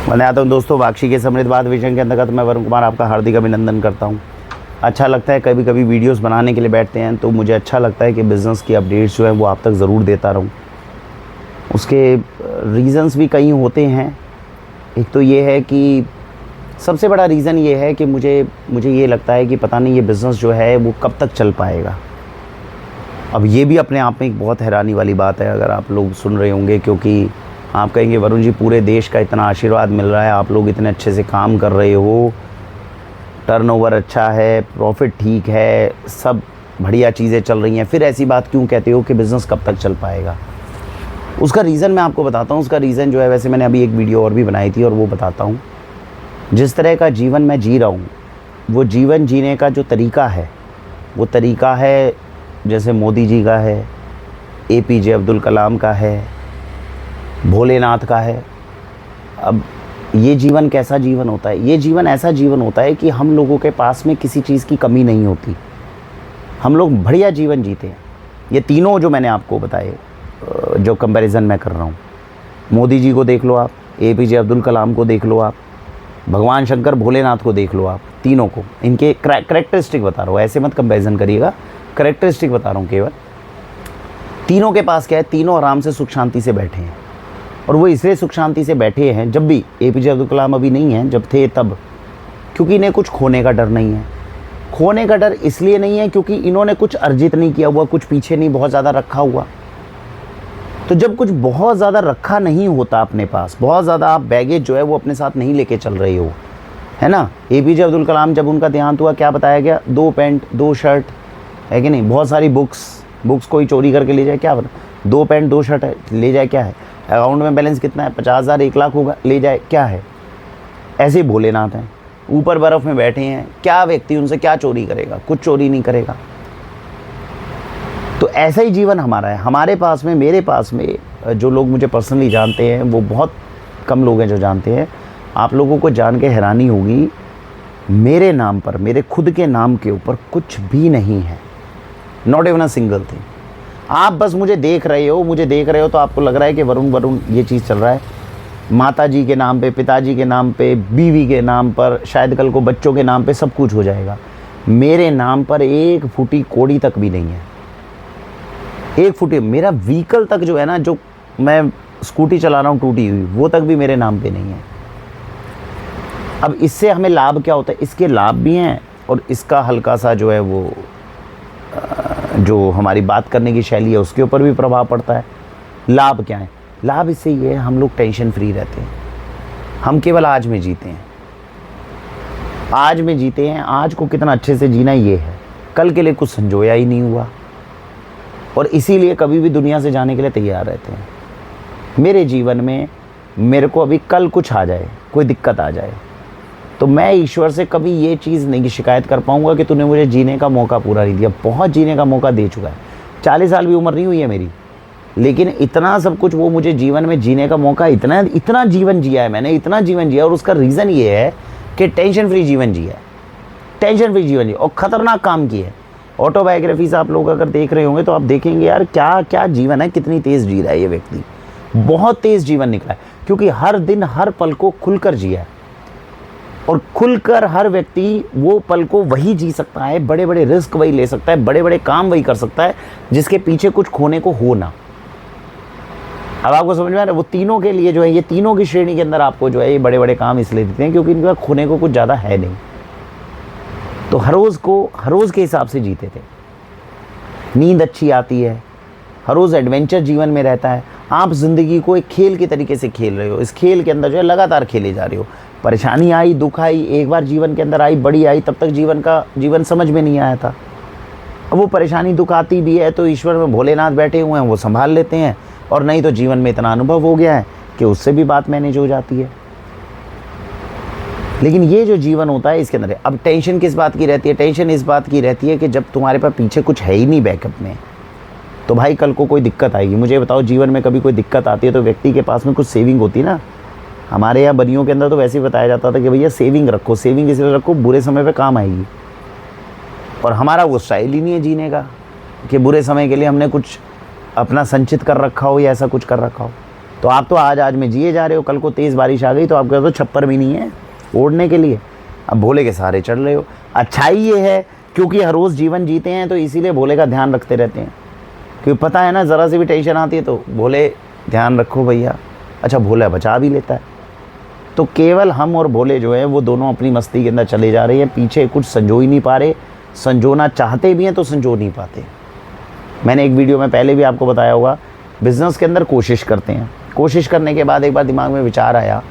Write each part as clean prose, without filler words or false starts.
मैं आता हूँ दोस्तों, वाक्षी के समृद्धवाद विजन के अंतर्गत मैं वरुण कुमार आपका हार्दिक अभिनंदन करता हूँ। अच्छा लगता है, कभी कभी वीडियोस बनाने के लिए बैठते हैं तो मुझे अच्छा लगता है कि बिज़नेस की अपडेट्स जो है वो आप तक ज़रूर देता रहूँ। उसके रीज़न्स भी कई होते हैं। एक तो ये है कि सबसे बड़ा रीज़न ये है कि मुझे ये लगता है कि पता नहीं ये बिज़नेस जो है वो कब तक चल पाएगा। अब ये भी अपने आप में एक बहुत हैरानी वाली बात है अगर आप लोग सुन रहे होंगे, क्योंकि आप कहेंगे वरुण जी पूरे देश का इतना आशीर्वाद मिल रहा है, आप लोग इतने अच्छे से काम कर रहे हो, टर्नओवर अच्छा है, प्रॉफिट ठीक है, सब बढ़िया चीज़ें चल रही हैं, फिर ऐसी बात क्यों कहते हो कि बिज़नेस कब तक चल पाएगा। उसका रीज़न मैं आपको बताता हूँ। उसका रीज़न जो है, वैसे मैंने अभी एक वीडियो और भी बनाई थी और वो बताता हूँ। जिस तरह का जीवन मैं जी रहा हूँ, वो जीवन जीने का जो तरीका है वो तरीका है जैसे मोदी जी का है, APJ अब्दुल कलाम का है, भोलेनाथ का है। अब ये जीवन कैसा जीवन होता है? ये जीवन ऐसा जीवन होता है कि हम लोगों के पास में किसी चीज़ की कमी नहीं होती, हम लोग बढ़िया जीवन जीते हैं। ये तीनों जो मैंने आपको बताए, जो कंपैरिजन मैं कर रहा हूँ, मोदी जी को देख लो आप, APJ अब्दुल कलाम को देख लो आप, भगवान शंकर भोलेनाथ को देख लो आप, तीनों को इनके करेक्टरिस्टिक बता रहा हूँ, ऐसे मत कंपैरिजन करिएगा, करेक्टरिस्टिक बता रहा हूँ केवल। तीनों के पास क्या है, तीनों आराम से सुख शांति से बैठे हैं। और वो इसलिए सुख शांति से बैठे हैं, जब भी APJ अब्दुल कलाम अभी नहीं हैं, जब थे तब, क्योंकि इन्हें कुछ खोने का डर नहीं है। खोने का डर इसलिए नहीं है क्योंकि इन्होंने कुछ अर्जित नहीं किया हुआ, कुछ पीछे नहीं बहुत ज़्यादा रखा हुआ। तो जब कुछ बहुत ज़्यादा रखा नहीं होता अपने पास, बहुत ज़्यादा आप बैगेज जो है वो अपने साथ नहीं लेके चल रहे हो, है ना। APJ अब्दुल कलाम जब उनका देहांत हुआ, क्या बताया गया? 2 पैंट 2 शर्ट, है कि नहीं। बहुत सारी बुक्स कोई चोरी करके ले जाए, क्या बता? 2 पैंट 2 शर्ट है, ले जाए क्या है? अकाउंट में बैलेंस कितना है? 50,000 1 लाख होगा, ले जाए क्या है? ऐसे भोलेनाथ हैं, ऊपर बर्फ़ में बैठे हैं, क्या व्यक्ति उनसे क्या चोरी करेगा? कुछ चोरी नहीं करेगा। तो ऐसा ही जीवन हमारा है। हमारे पास में, मेरे पास में, जो लोग मुझे पर्सनली जानते हैं वो बहुत कम लोग हैं जो जानते हैं। आप लोगों को जान के हैरानी होगी, मेरे नाम पर, मेरे खुद के नाम के ऊपर कुछ भी नहीं है, not even a single thing. आप बस मुझे देख रहे हो तो आपको लग रहा है कि वरुण ये चीज़ चल रहा है। माता जी के नाम पे, पिताजी के नाम पे, बीवी के नाम पर, शायद कल को बच्चों के नाम पे सब कुछ हो जाएगा। मेरे नाम पर 1 फुटी कौड़ी तक भी नहीं है। 1 फुटी, मेरा व्हीकल तक जो है ना, जो मैं स्कूटी चला रहा हूँ टूटी हुई, वो तक भी मेरे नाम पे नहीं है। अब इससे हमें लाभ क्या होता है? इसके लाभ भी हैं और इसका हल्का सा जो है वो जो हमारी बात करने की शैली है उसके ऊपर भी प्रभाव पड़ता है। लाभ क्या है? लाभ इससे ये है, हम लोग टेंशन फ्री रहते हैं, हम केवल आज में जीते हैं। आज में जीते हैं, आज को कितना अच्छे से जीना ये है, कल के लिए कुछ संजोया ही नहीं हुआ, और इसीलिए कभी भी दुनिया से जाने के लिए तैयार रहते हैं। मेरे जीवन में मेरे को अभी कल कुछ आ जाए, कोई दिक्कत आ जाए, तो मैं ईश्वर से कभी ये चीज़ नहीं शिकायत कर पाऊँगा कि तूने मुझे जीने का मौका पूरा नहीं दिया। बहुत जीने का मौका दे चुका है, 40 साल भी उम्र नहीं हुई है मेरी, लेकिन इतना सब कुछ वो मुझे जीवन में जीने का मौका, इतना जीवन जिया है मैंने, इतना जीवन जिया। और उसका रीज़न ये है कि टेंशन फ्री जीवन जिया है, टेंशन फ्री जीवन जिया और ख़तरनाक काम किया है। ऑटोबायोग्राफीज आप लोग अगर देख रहे होंगे तो आप देखेंगे यार क्या क्या जीवन है, कितनी तेज़ जी रहा है ये व्यक्ति, बहुत तेज़ जीवन निकला है, क्योंकि हर दिन हर पल को खुलकर जिया है। और खुलकर हर व्यक्ति वो पल को वही जी सकता है, बड़े बड़े रिस्क वही ले सकता है, बड़े बड़े काम वही कर सकता है जिसके पीछे कुछ खोने को हो ना। अब आपको समझ में आ रहा है? वो तीनों के लिए जो है, ये तीनों की श्रेणी के अंदर आपको जो है ये बड़े बड़े काम इसलिए देते हैं क्योंकि इनका खोने को कुछ ज़्यादा है नहीं। तो हर रोज़ के हिसाब से जीते थे। नींद अच्छी आती है, हर रोज़ एडवेंचर जीवन में रहता है। आप ज़िंदगी को एक खेल के तरीके से खेल रहे हो, इस खेल के अंदर जो है लगातार खेले जा रहे हो। परेशानी आई, दुख आई, एक बार जीवन के अंदर आई, बड़ी आई, तब तक जीवन समझ में नहीं आया था। अब वो परेशानी दुख आती भी है तो ईश्वर में भोलेनाथ बैठे हुए हैं, वो संभाल लेते हैं, और नहीं तो जीवन में इतना अनुभव हो गया है कि उससे भी बात मैनेज हो जाती है। लेकिन ये जो जीवन होता है इसके अंदर अब टेंशन किस बात की रहती है? टेंशन इस बात की रहती है कि जब तुम्हारे पास पीछे कुछ है ही नहीं बैकअप में, तो भाई कल को कोई दिक्कत आएगी। मुझे बताओ, जीवन में कभी कोई दिक्कत आती है तो व्यक्ति के पास में कुछ सेविंग होती है ना। हमारे यहाँ बनियों के अंदर तो वैसे ही बताया जाता था कि भैया सेविंग रखो, सेविंग इसलिए रखो बुरे समय पे काम आएगी। और हमारा वो स्टाइल ही नहीं है जीने का कि बुरे समय के लिए हमने कुछ अपना संचित कर रखा हो या ऐसा कुछ कर रखा हो। तो आप तो आज में जिए जा रहे हो, कल को तेज़ बारिश आ गई तो आपके तो छप्पर भी नहीं है ओढ़ने के लिए, अब भोले के सहारे चढ़ रहे हो। अच्छाई ये है क्योंकि हर रोज़ जीवन जीते हैं तो इसीलिए भोले का ध्यान रखते रहते हैं, क्योंकि पता है ना ज़रा सी भी टेंशन आती है तो भोले ध्यान रखो भैया, अच्छा भोला बचा भी लेता है। तो केवल हम और भोले जो है वो दोनों अपनी मस्ती के अंदर चले जा रहे हैं, पीछे कुछ संजो ही नहीं पा रहे, संजोना चाहते भी हैं तो संजो नहीं पाते। मैंने एक वीडियो में पहले भी आपको बताया होगा, बिज़नेस के अंदर कोशिश करते हैं, कोशिश करने के बाद एक बार दिमाग में विचार आया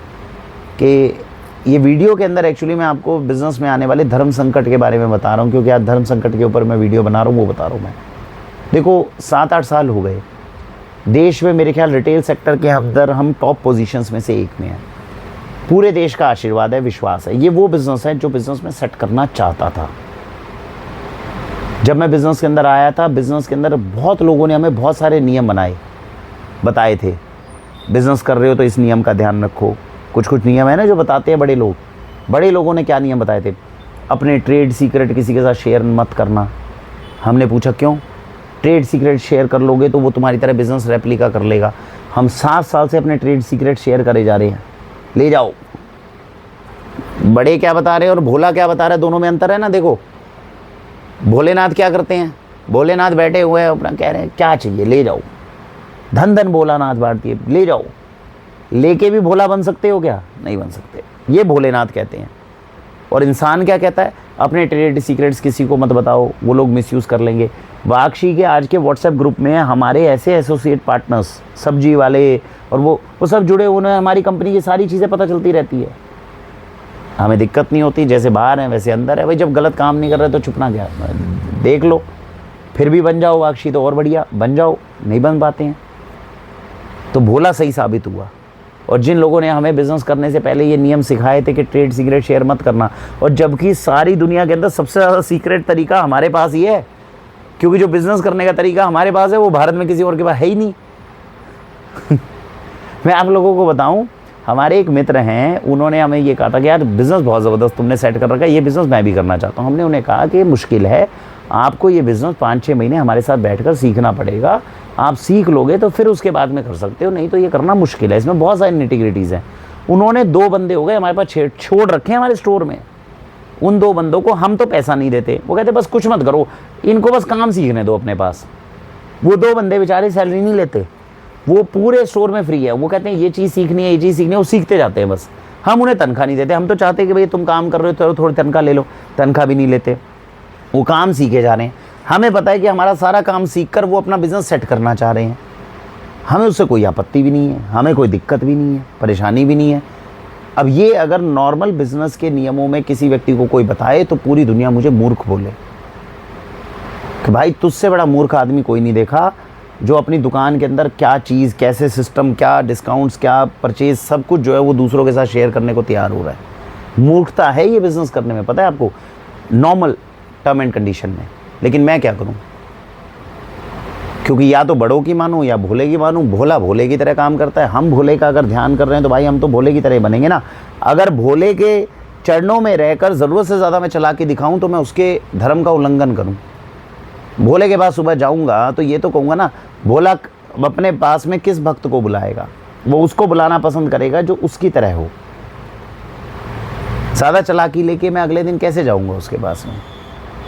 कि ये वीडियो के अंदर एक्चुअली मैं आपको बिज़नेस में आने वाले धर्म संकट के बारे में बता रहा हूँ, क्योंकि आज धर्म संकट के ऊपर मैं वीडियो बना रहा हूँ, वो बता रहा हूँ मैं। देखो 7-8 साल हो गए, देश में मेरे ख्याल रिटेल सेक्टर के अंदर हम टॉप पोजीशंस में से एक में हैं। पूरे देश का आशीर्वाद है, विश्वास है, ये वो बिज़नेस है जो बिज़नेस में सेट करना चाहता था। जब मैं बिज़नेस के अंदर आया था, बिज़नेस के अंदर बहुत लोगों ने हमें बहुत सारे नियम बताए थे, बिज़नेस कर रहे हो तो इस नियम का ध्यान रखो। कुछ नियम है ना जो बताते हैं बड़े लोग। बड़े लोगों ने क्या नियम बताए थे? अपने ट्रेड सीक्रेट किसी के साथ शेयर मत करना। हमने पूछा क्यों? ट्रेड सीक्रेट शेयर कर लोगे तो वो तुम्हारी तरह बिज़नेस रेप्लिका कर लेगा। हम 7 साल से अपने ट्रेड सीक्रेट शेयर करे जा रहे हैं, ले जाओ। बड़े क्या बता रहे हैं और भोला क्या बता रहा है, दोनों में अंतर है ना। देखो भोलेनाथ क्या करते हैं, भोलेनाथ बैठे हुए हैं अपना कह रहे हैं क्या चाहिए ले जाओ, धन धन भोलानाथ बांटती है, ले जाओ। लेके भी भोला बन सकते हो क्या? नहीं बन सकते, ये भोलेनाथ कहते हैं। और इंसान क्या कहता है? अपने ट्रेड सीक्रेट्स किसी को मत बताओ, वो लोग मिसयूज़ कर लेंगे। वाक्षी के आज के व्हाट्सएप ग्रुप में हमारे ऐसे एसोसिएट पार्टनर्स, सब्जी वाले और वो सब जुड़े हुए हैं, हमारी कंपनी की सारी चीज़ें पता चलती रहती है, हमें दिक्कत नहीं होती। जैसे बाहर है वैसे अंदर है भाई, जब गलत काम नहीं कर रहे तो छुपना क्या, देख लो। फिर भी बन जाओ वाक्षी तो और बढ़िया, बन जाओ, नहीं बन पाते हैं तो भोला सही साबित हुआ। और जिन लोगों ने हमें बिज़नेस करने से पहले ये नियम सिखाए थे कि ट्रेड सीक्रेट शेयर मत करना, और जबकि सारी दुनिया के अंदर सबसे ज़्यादा सीक्रेट तरीका हमारे पास ही है, क्योंकि जो बिज़नेस करने का तरीका हमारे पास है वो भारत में किसी और के पास है ही नहीं। मैं आप लोगों को बताऊं, हमारे एक मित्र हैं, उन्होंने हमें ये कहा था कि यार बिज़नेस बहुत ज़बरदस्त तुमने सेट कर रखा है, ये बिज़नेस मैं भी करना चाहता हूँ। हमने उन्हें कहा कि मुश्किल है, आपको ये बिज़नेस 5-6 महीने हमारे साथ बैठकर सीखना पड़ेगा, आप सीख लोगे तो फिर उसके बाद में कर सकते हो, नहीं तो ये करना मुश्किल है, इसमें बहुत सारी निटिग्रिटीज़ हैं। उन्होंने 2 बंदे हो गए हमारे पास छोड़ रखे हैं हमारे स्टोर में। उन 2 बंदों को हम तो पैसा नहीं देते, वो कहते बस कुछ मत करो, इनको बस काम सीखने दो अपने पास। वो 2 बंदे बेचारे सैलरी नहीं लेते, वो पूरे स्टोर में फ्री है। वो कहते हैं ये चीज़ सीखनी है, ये चीज़ सीखनी है, वो सीखते जाते हैं बस। हम उन्हें तनख्वाह नहीं देते, हम तो चाहते हैं कि भाई तुम काम कर रहे हो तो थोड़ी तनख्वाह ले लो, तनख्वाह भी नहीं लेते। वो काम सीखे जा रहे हैं, हमें पता है कि हमारा सारा काम सीखकर वो अपना बिज़नेस सेट करना चाह रहे हैं, हमें उससे कोई आपत्ति भी नहीं है, हमें कोई दिक्कत भी नहीं है, परेशानी भी नहीं है। अब ये अगर नॉर्मल बिज़नेस के नियमों में किसी व्यक्ति को कोई बताए तो पूरी दुनिया मुझे मूर्ख बोले कि भाई तुझसे बड़ा मूर्ख आदमी कोई नहीं देखा, जो अपनी दुकान के अंदर क्या चीज़, कैसे सिस्टम, क्या डिस्काउंट्स, क्या परचेज, सब कुछ जो है वो दूसरों के साथ शेयर करने को तैयार हो रहा है। मूर्खता है ये बिज़नेस करने में, पता है आपको, नॉर्मल टर्म एंड कंडीशन में। लेकिन मैं क्या करूं, क्योंकि या तो बड़ों की मानूं या भोले की मानूं। भोला भोले की तरह काम करता है, हम भोले का अगर ध्यान कर रहे हैं तो भाई हम तो भोले की तरह बनेंगे ना। अगर भोले के चरणों में रहकर ज़रूरत से ज़्यादा मैं चला के दिखाऊं तो मैं उसके धर्म का उल्लंघन करूं। भोले के पास सुबह जाऊंगा तो ये तो कहूँगा ना, भोला अपने पास में किस भक्त को बुलाएगा, वो उसको बुलाना पसंद करेगा जो उसकी तरह हो। ज़्यादा चालाकी लेके मैं अगले दिन कैसे जाऊंगा उसके पास में?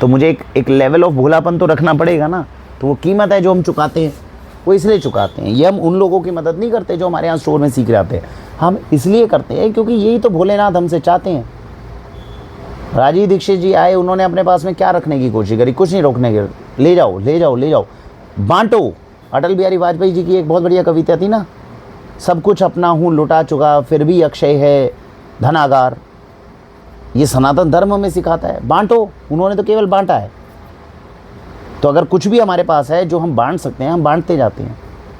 तो मुझे एक लेवल ऑफ भोलापन तो रखना पड़ेगा ना। तो वो कीमत है जो हम चुकाते हैं, वो इसलिए चुकाते हैं। ये हम उन लोगों की मदद नहीं करते जो हमारे यहाँ स्टोर में सीख रहे आते हैं, हम इसलिए करते हैं क्योंकि यही तो भोलेनाथ हमसे चाहते हैं। राजीव दीक्षित जी आए, उन्होंने अपने पास में क्या रखने की कोशिश करी? कुछ नहीं रोकने की, ले जाओ ले जाओ ले जाओ, बांटो। अटल बिहारी वाजपेयी जी की एक बहुत बढ़िया कविता थी ना, सब कुछ अपना हूँ लुटा चुका फिर भी अक्षय है धनागार। ये सनातन धर्म हमें सिखाता है, बांटो। उन्होंने तो केवल बांटा है। तो अगर कुछ भी हमारे पास है जो हम बांट सकते हैं, हम बांटते जाते हैं।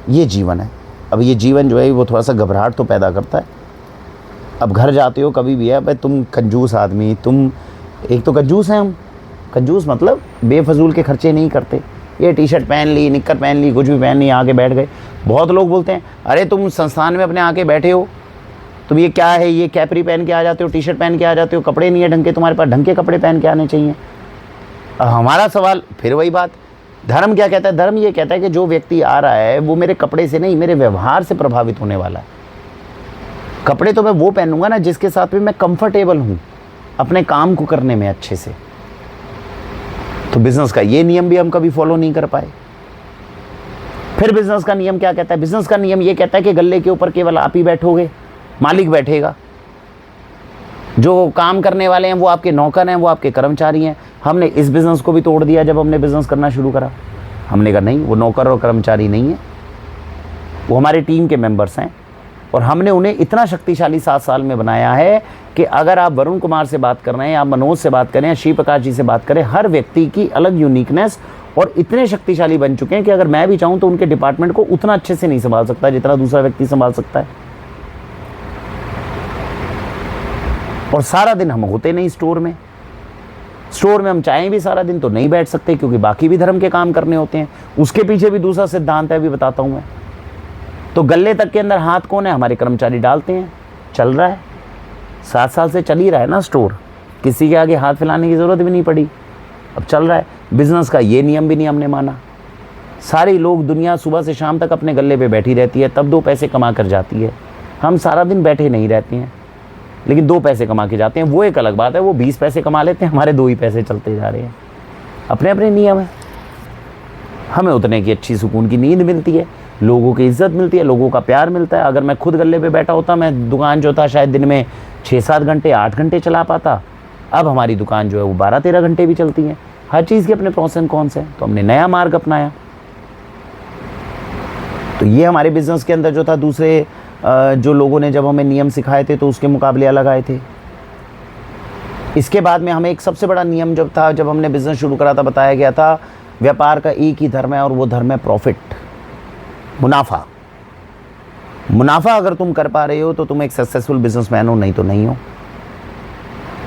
ये जीवन है। अब ये जीवन जो है वो थोड़ा सा घबराहट तो पैदा करता है। अब घर जाते हो कभी भी है, भाई तुम कंजूस आदमी, तुम एक तो कंजूस हैं हम। कंजूस मतलब बेफजूल के खर्चे नहीं करते। ये टी शर्ट पहन ली, निक्कर पहन ली, कुछ भी पहन ली, आके बैठ गए। बहुत लोग बोलते हैं अरे तुम संस्थान में अपने आके बैठे हो, तुम ये क्या है, ये कैपरी पहन के आ जाते हो, टी शर्ट पहन के आ जाते हो, कपड़े नहीं है ढंग के, तुम्हारे पास ढंग के कपड़े पहन के आने चाहिए। हमारा सवाल फिर वही बात, धर्म क्या कहता है? धर्म ये कहता है कि जो व्यक्ति आ रहा है वो मेरे कपड़े से नहीं, मेरे व्यवहार से प्रभावित होने वाला है। कपड़े तो मैं वो पहनूंगा ना जिसके साथ भी मैं कंफर्टेबल हूं अपने काम को करने में अच्छे से। तो बिजनेस का ये नियम भी हम कभी फॉलो नहीं कर पाए। फिर बिजनेस का नियम क्या कहता है? बिजनेस का नियम ये कहता है कि गल्ले के ऊपर केवल आप ही बैठोगे, मालिक बैठेगा, जो काम करने वाले हैं वो आपके नौकर हैं, वो आपके कर्मचारी हैं। हमने इस बिज़नेस को भी तोड़ दिया जब हमने बिज़नेस करना शुरू करा। हमने कहा नहीं, वो नौकर और कर्मचारी नहीं है, वो हमारी टीम के मेंबर्स हैं। और हमने उन्हें इतना शक्तिशाली 7 साल में बनाया है कि अगर आप वरुण कुमार से बात कर रहे हैं, आप मनोज से बात करें या श्री प्रकाश जी से बात करें, हर व्यक्ति की अलग यूनिकनेस, और इतने शक्तिशाली बन चुके हैं कि अगर मैं भी चाहूँ तो उनके डिपार्टमेंट को उतना अच्छे से नहीं संभाल सकता जितना दूसरा व्यक्ति संभाल सकता है। और सारा दिन हम होते नहीं स्टोर में हम चाहें भी सारा दिन तो नहीं बैठ सकते, क्योंकि बाकी भी धर्म के काम करने होते हैं। उसके पीछे भी दूसरा सिद्धांत है, अभी बताता हूं मैं। तो गले तक के अंदर हाथ कौन है? हमारे कर्मचारी डालते हैं। चल रहा है, 7 साल से चल ही रहा है ना स्टोर, किसी के आगे हाथ फैलाने की जरूरत भी नहीं पड़ी, अब चल रहा है। बिजनेस का ये नियम भी नहीं हमने माना। सारे लोग, दुनिया सुबह से शाम तक अपने गले पे बैठी रहती है, तब 2 पैसे कमा कर जाती है। हम सारा दिन बैठे नहीं रहते हैं, लेकिन 2 पैसे कमा के जाते हैं। वो एक अलग बात है, वो 20 पैसे कमा लेते हैं, हमारे 2 ही पैसे चलते जा रहे हैं। अपने अपने नियम है। हमें उतने की अच्छी सुकून की नींद मिलती है, लोगों की इज्जत मिलती है, लोगों का प्यार मिलता है। अगर मैं खुद गले पे बैठा होता, मैं दुकान जो था शायद दिन में 6-7 घंटे 8 घंटे चला पाता। अब हमारी दुकान जो है वो 12-13 घंटे भी चलती है। हर चीज़ के अपने प्रोस एंड कॉन्स हैं। तो हमने नया मार्ग अपनाया। तो ये हमारे बिजनेस के अंदर जो था, दूसरे जो लोगों ने जब हमें नियम सिखाए थे तो उसके मुकाबले अलग आए थे। इसके बाद में हमें एक सबसे बड़ा नियम जब था, जब हमने बिजनेस शुरू करा था, बताया गया था व्यापार का एक ही धर्म है, और वो धर्म है प्रॉफिट, मुनाफा। मुनाफा अगर तुम कर पा रहे हो तो तुम एक सक्सेसफुल बिजनेसमैन हो, नहीं तो नहीं हो।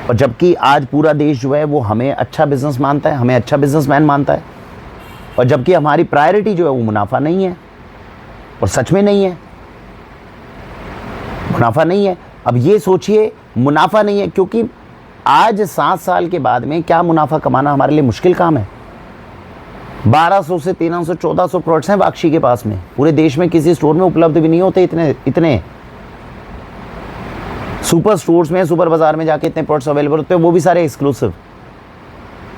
और जबकि आज पूरा देश जो है वो हमें अच्छा बिजनेस मानता है, हमें अच्छा बिजनेसमैन मानता है, और जबकि हमारी प्रायोरिटी जो है वो मुनाफा नहीं है, और सच में नहीं है, मुनाफा नहीं है। अब ये सोचिए, मुनाफा नहीं है क्योंकि आज 7 साल के बाद में क्या मुनाफा कमाना हमारे लिए मुश्किल काम है। 1200 से 1300 1400 प्रोडक्ट्स हैं वाक्षी के पास में, पूरे देश में किसी स्टोर में उपलब्ध भी नहीं होते इतने सुपर स्टोर्स में, सुपर बाजार में जाके इतने प्रोडक्ट्स अवेलेबल होते हैं, वो भी सारे एक्सक्लूसिव।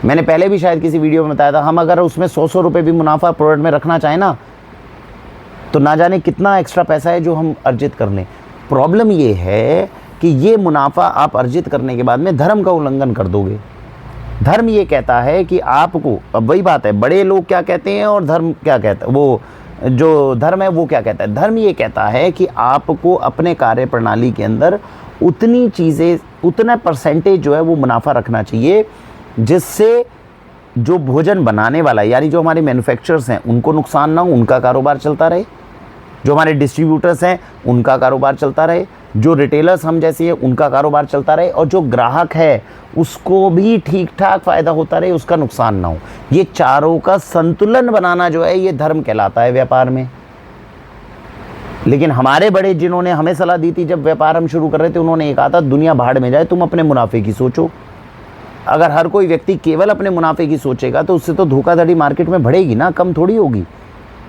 मैंने पहले भी शायद किसी वीडियो में बताया था, हम अगर उसमें 100 रुपये भी मुनाफा प्रोडक्ट में रखना चाहें ना, तो ना जाने कितना एक्स्ट्रा पैसा है जो हम अर्जित कर लें। प्रॉब्लम ये है कि ये मुनाफा आप अर्जित करने के बाद में धर्म का उल्लंघन कर दोगे। धर्म ये कहता है कि आपको, अब वही बात है, बड़े लोग क्या कहते हैं और धर्म क्या कहता है, वो जो धर्म है वो क्या कहता है। धर्म ये कहता है कि आपको अपने कार्य प्रणाली के अंदर उतनी चीज़ें, उतना परसेंटेज जो है वो मुनाफा रखना चाहिए जिससे जो भोजन बनाने वाला है, यानी जो हमारे मैन्युफैक्चरर्स हैं, उनको नुकसान ना हो, उनका कारोबार चलता रहे, जो हमारे डिस्ट्रीब्यूटर्स हैं उनका कारोबार चलता रहे, जो रिटेलर्स हम जैसे हैं उनका कारोबार चलता रहे, और जो ग्राहक है उसको भी ठीक ठाक फ़ायदा होता रहे, उसका नुकसान ना हो। ये चारों का संतुलन बनाना जो है ये धर्म कहलाता है व्यापार में। लेकिन हमारे बड़े जिन्होंने हमें सलाह दी थी जब व्यापार हम शुरू कर रहे थे, उन्होंने ये कहा था दुनिया भाड़ में जाए, तुम अपने मुनाफे की सोचो। अगर हर कोई व्यक्ति केवल अपने मुनाफे की सोचेगा तो उससे तो धोखाधड़ी मार्केट में बढ़ेगी ना, कम थोड़ी होगी।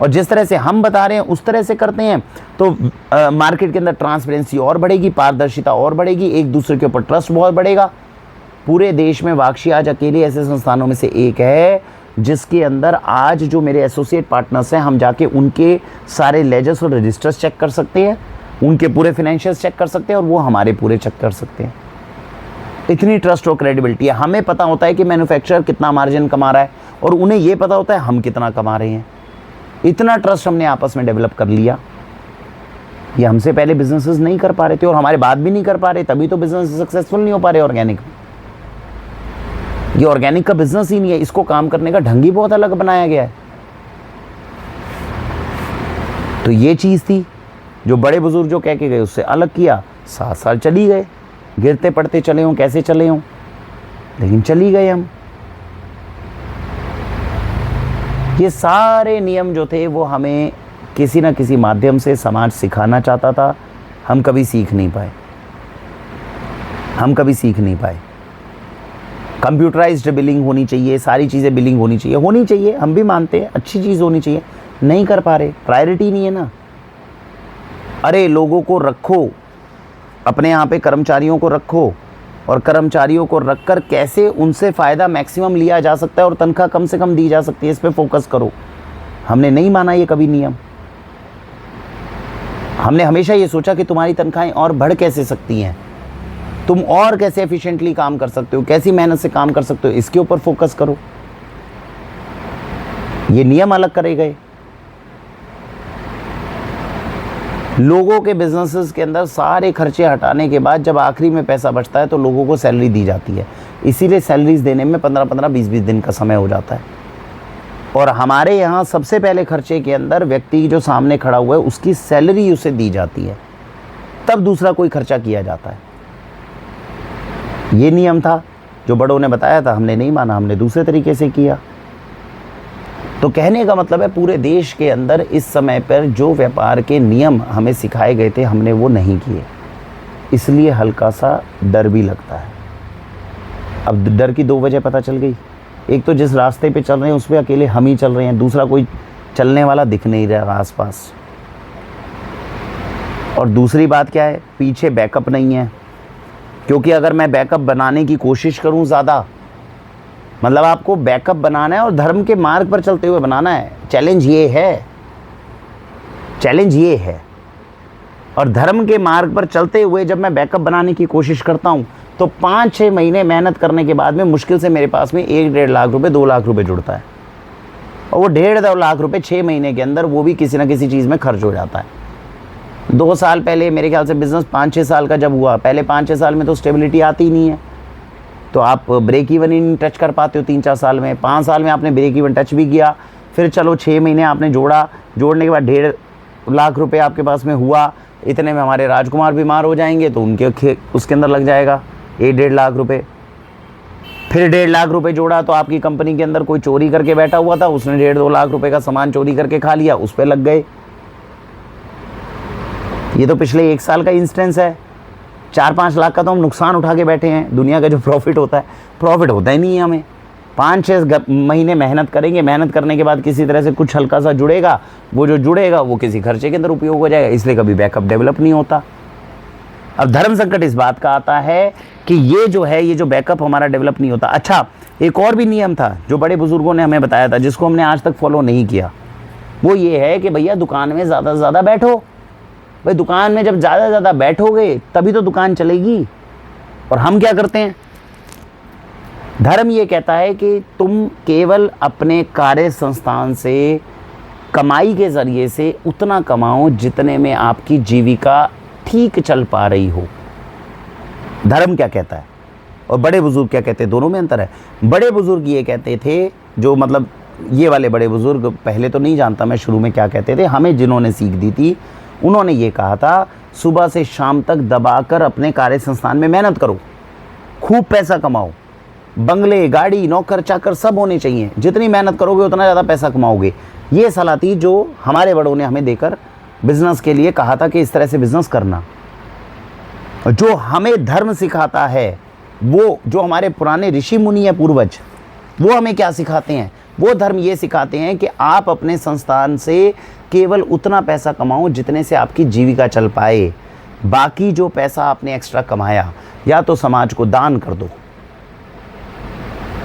और जिस तरह से हम बता रहे हैं उस तरह से करते हैं तो मार्केट के अंदर ट्रांसपेरेंसी और बढ़ेगी, पारदर्शिता और बढ़ेगी, एक दूसरे के ऊपर ट्रस्ट बहुत बढ़ेगा। पूरे देश में वाक्षी आज अकेले ऐसे संस्थानों में से एक है जिसके अंदर आज जो मेरे एसोसिएट पार्टनर्स हैं, हम जाके उनके सारे लेजर्स और रजिस्टर्स चेक कर सकते हैं, उनके पूरे फाइनेंशियल्स चेक कर सकते हैं, और वो हमारे पूरे चेक कर सकते हैं। इतनी ट्रस्ट और क्रेडिबिलिटी है। हमें पता होता है कि मैन्युफैक्चरर कितना मार्जिन कमा रहा है, और उन्हें ये पता होता है हम कितना कमा रहे हैं। इतना ट्रस्ट हमने आपस में डेवलप कर लिया। ये हमसे पहले बिजनेसेस नहीं कर पा रहे थे और हमारे बाद भी नहीं कर पा रहे, तभी तो बिजनेस सक्सेसफुल नहीं हो पा रहे ऑर्गेनिक। ये ऑर्गेनिक का बिजनेस ही नहीं है, इसको काम करने का ढंग ही बहुत अलग बनाया गया है। तो ये चीज़ थी जो बड़े बुजुर्ग जो कह के गए उससे अलग किया। 7 साल चली गए, गिरते पड़ते चले हों, कैसे चले हों, लेकिन चली गए हम। ये सारे नियम जो थे वो हमें किसी न किसी माध्यम से समाज सिखाना चाहता था, हम कभी सीख नहीं पाए। कंप्यूटराइज्ड बिलिंग होनी चाहिए, सारी चीज़ें बिलिंग होनी चाहिए, हम भी मानते हैं अच्छी चीज़ होनी चाहिए, नहीं कर पा रहे, प्रायोरिटी नहीं है ना। अरे लोगों को रखो, अपने यहाँ पे कर्मचारियों को रखो, और कर्मचारियों को रखकर कैसे उनसे फ़ायदा मैक्सिमम लिया जा सकता है और तनख्वाह कम से कम दी जा सकती है, इस पे फोकस करो। हमने नहीं माना ये कभी नियम। हमने हमेशा ये सोचा कि तुम्हारी तनख्वाहें और बढ़ कैसे सकती हैं, तुम और कैसे एफिशिएंटली काम कर सकते हो, कैसी मेहनत से काम कर सकते हो, इसके ऊपर फोकस करो। ये नियम अलग करे गए। लोगों के बिजनेसेस के अंदर सारे खर्चे हटाने के बाद जब आखिरी में पैसा बचता है तो लोगों को सैलरी दी जाती है, इसीलिए सैलरीज देने में 15-15, 20-20 दिन का समय हो जाता है। और हमारे यहाँ सबसे पहले खर्चे के अंदर व्यक्ति जो सामने खड़ा हुआ है उसकी सैलरी उसे दी जाती है, तब दूसरा कोई खर्चा किया जाता है। ये नियम था जो बड़ों ने बताया था, हमने नहीं माना, हमने दूसरे तरीके से किया। तो कहने का मतलब है पूरे देश के अंदर इस समय पर जो व्यापार के नियम हमें सिखाए गए थे हमने वो नहीं किए, इसलिए हल्का सा डर भी लगता है। अब डर की दो वजह पता चल गई, एक तो जिस रास्ते पे चल रहे हैं उस पर अकेले हम ही चल रहे हैं, दूसरा कोई चलने वाला दिख नहीं रहा आसपास, और दूसरी बात क्या है, पीछे बैकअप नहीं है। क्योंकि अगर मैं बैकअप बनाने की कोशिश करूं ज़्यादा, मतलब आपको बैकअप बनाना है और धर्म के मार्ग पर चलते हुए बनाना है, चैलेंज ये है। और धर्म के मार्ग पर चलते हुए जब मैं बैकअप बनाने की कोशिश करता हूं तो 5-6 महीने मेहनत करने के बाद में मुश्किल से मेरे पास में 1-1.5 लाख रुपए, 2 लाख रुपए जुड़ता है, और वो 1.5-2 लाख रुपए 6 महीने के अंदर वो भी किसी ना किसी चीज़ में खर्च हो जाता है। 2 साल पहले मेरे ख्याल से बिज़नेस 5-6 साल का जब हुआ, पहले 5-6 साल में तो स्टेबिलिटी आती ही नहीं है, तो आप ब्रेक इवन ही नहीं टच कर पाते हो 3-4 साल में। 5 साल में आपने ब्रेक इवन टच भी किया, फिर चलो 6 महीने आपने जोड़ा, जोड़ने के बाद 1.5 लाख रुपए आपके पास में हुआ, इतने में हमारे राजकुमार बीमार हो जाएंगे तो उनके उसके अंदर लग जाएगा 1-1.5 लाख रुपए। फिर 1.5 लाख रुपए जोड़ा तो आपकी कंपनी के अंदर कोई चोरी करके बैठा हुआ था, उसने 1.5-2 लाख रुपए का सामान चोरी करके खा लिया, उस पर लग गए। ये तो पिछले 1 साल का इंस्टेंस है। 4-5 लाख का तो हम नुकसान उठा के बैठे हैं। दुनिया का जो प्रॉफिट होता ही नहीं है हमें। 5-6 महीने मेहनत करेंगे, मेहनत करने के बाद किसी तरह से कुछ हल्का सा जुड़ेगा, वो जो जुड़ेगा वो किसी खर्चे के अंदर उपयोग हो जाएगा, इसलिए कभी बैकअप डेवलप नहीं होता। अब धर्म संकट इस बात का आता है कि ये जो बैकअप हमारा डेवलप नहीं होता। अच्छा, एक और भी नियम था जो बड़े बुजुर्गों ने हमें बताया था, जिसको हमने आज तक फॉलो नहीं किया, वो ये है कि भैया दुकान में ज़्यादा से ज़्यादा बैठो। भाई दुकान में जब ज़्यादा से ज़्यादा बैठोगे तभी तो दुकान चलेगी। और हम क्या करते हैं, धर्म ये कहता है कि तुम केवल अपने कार्य संस्थान से कमाई के ज़रिए से उतना कमाओ जितने में आपकी जीविका ठीक चल पा रही हो। धर्म क्या कहता है और बड़े बुजुर्ग क्या कहते हैं, दोनों में अंतर है। बड़े बुजुर्ग ये कहते थे, जो मतलब ये वाले बड़े बुजुर्ग, पहले तो नहीं जानता मैं शुरू में क्या कहते थे, हमें जिन्होंने सीख दी थी उन्होंने ये कहा था, सुबह से शाम तक दबाकर अपने कार्य संस्थान में मेहनत करो, खूब पैसा कमाओ, बंगले, गाड़ी, नौकर चाकर सब होने चाहिए, जितनी मेहनत करोगे उतना ज़्यादा पैसा कमाओगे। ये सलाह थी जो हमारे बड़ों ने हमें देकर बिजनेस के लिए कहा था कि इस तरह से बिजनेस करना। जो हमें धर्म सिखाता है, वो जो हमारे पुराने ऋषि मुनि हैं, पूर्वज, वो हमें क्या सिखाते हैं, वो धर्म ये सिखाते हैं कि आप अपने संस्थान से केवल उतना पैसा कमाओ जितने से आपकी जीविका चल पाए, बाकी जो पैसा आपने एक्स्ट्रा कमाया या तो समाज को दान कर दो।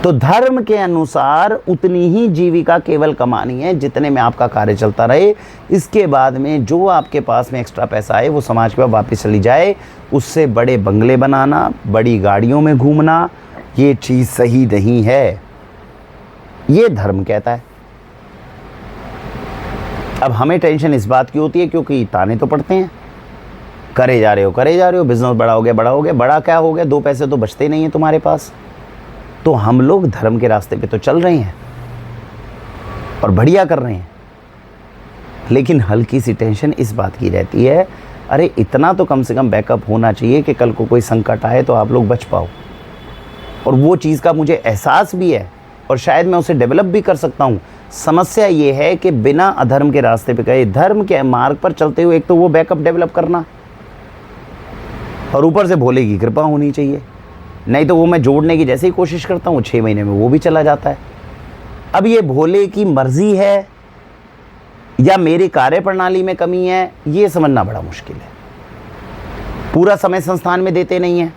तो धर्म के अनुसार उतनी ही जीविका केवल कमानी है जितने में आपका कार्य चलता रहे। इसके बाद में जो आपके पास में एक्स्ट्रा पैसा आए वो समाज पे वापस चली जाए। उससे बड़े बंगले बनाना, बड़ी गाड़ियों में घूमना, ये चीज़ सही नहीं है, ये धर्म कहता है। अब हमें टेंशन इस बात की होती है क्योंकि ताने तो पड़ते हैं, करे जा रहे हो, बिजनेस बड़ा हो गया, बड़ा क्या हो गया, 2 पैसे तो बचते नहीं हैं तुम्हारे पास। तो हम लोग धर्म के रास्ते पे तो चल रहे हैं और बढ़िया कर रहे हैं, लेकिन हल्की सी टेंशन इस बात की रहती है, अरे इतना तो कम से कम बैकअप होना चाहिए कि कल को कोई संकट आए तो आप लोग बच पाओ। और वो चीज़ का मुझे एहसास भी है और शायद मैं उसे डेवलप भी कर सकता हूँ। समस्या ये है कि बिना अधर्म के रास्ते पे गए, धर्म के मार्ग पर चलते हुए, एक तो वो बैकअप डेवलप करना और ऊपर से भोले की कृपा होनी चाहिए। नहीं तो वो मैं जोड़ने की जैसे ही कोशिश करता हूँ 6 महीने में वो भी चला जाता है। अब ये भोले की मर्जी है या मेरी कार्य प्रणाली में कमी है, ये समझना बड़ा मुश्किल है। पूरा समय संस्थान में देते नहीं है,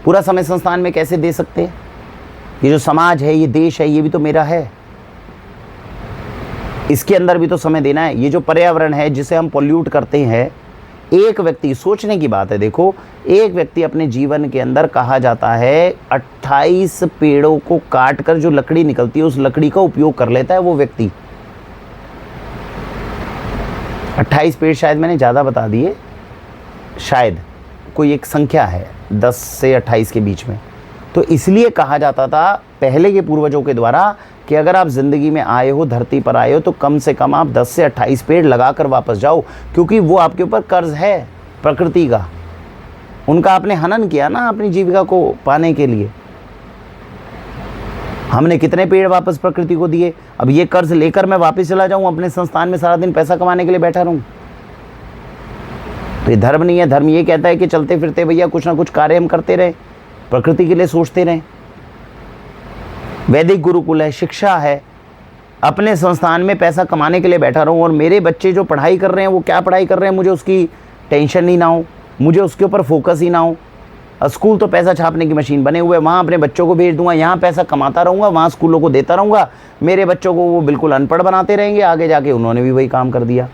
पूरा समय संस्थान में कैसे दे सकते हैं? ये जो समाज है, ये देश है, ये भी तो मेरा है, इसके अंदर भी तो समय देना है। ये जो पर्यावरण है जिसे हम पोल्यूट करते हैं, एक व्यक्ति, सोचने की बात है, देखो एक व्यक्ति अपने जीवन के अंदर, कहा जाता है 28 पेड़ों को काट कर जो लकड़ी निकलती है उस लकड़ी का उपयोग कर लेता है वो व्यक्ति। 28 पेड़, शायद मैंने ज़्यादा बता दिए, शायद कोई एक संख्या है 10 से 28 के बीच में। तो इसलिए कहा जाता था पहले के पूर्वजों के द्वारा कि अगर आप ज़िंदगी में आए हो, धरती पर आए हो, तो कम से कम आप 10 से 28 पेड़ लगा कर वापस जाओ, क्योंकि वो आपके ऊपर कर्ज है प्रकृति का। उनका आपने हनन किया ना अपनी जीविका को पाने के लिए। हमने कितने पेड़ वापस प्रकृति को दिए? अब ये कर्ज लेकर मैं वापस चला जाऊं अपने संस्थान में, सारा दिन पैसा कमाने के लिए बैठा रहूं? तो ये धर्म नहीं है। धर्म ये कहता है कि चलते फिरते भैया कुछ ना कुछ कार्य हम करते रहें, प्रकृति के लिए सोचते रहें। वैदिक गुरुकुल है, शिक्षा है, अपने संस्थान में पैसा कमाने के लिए बैठा रहूं और मेरे बच्चे जो पढ़ाई कर रहे हैं वो क्या पढ़ाई कर रहे हैं मुझे उसकी टेंशन ही ना हो, मुझे उसके ऊपर फोकस ही ना हो। स्कूल तो पैसा छापने की मशीन बने हुए, वहाँ अपने बच्चों को भेज दूंगा, यहाँ पैसा कमाता रहूँगा, वहाँ स्कूलों को देता रहूँगा, मेरे बच्चों को वो बिल्कुल अनपढ़ बनाते रहेंगे, आगे जाके उन्होंने भी वही काम कर दिया।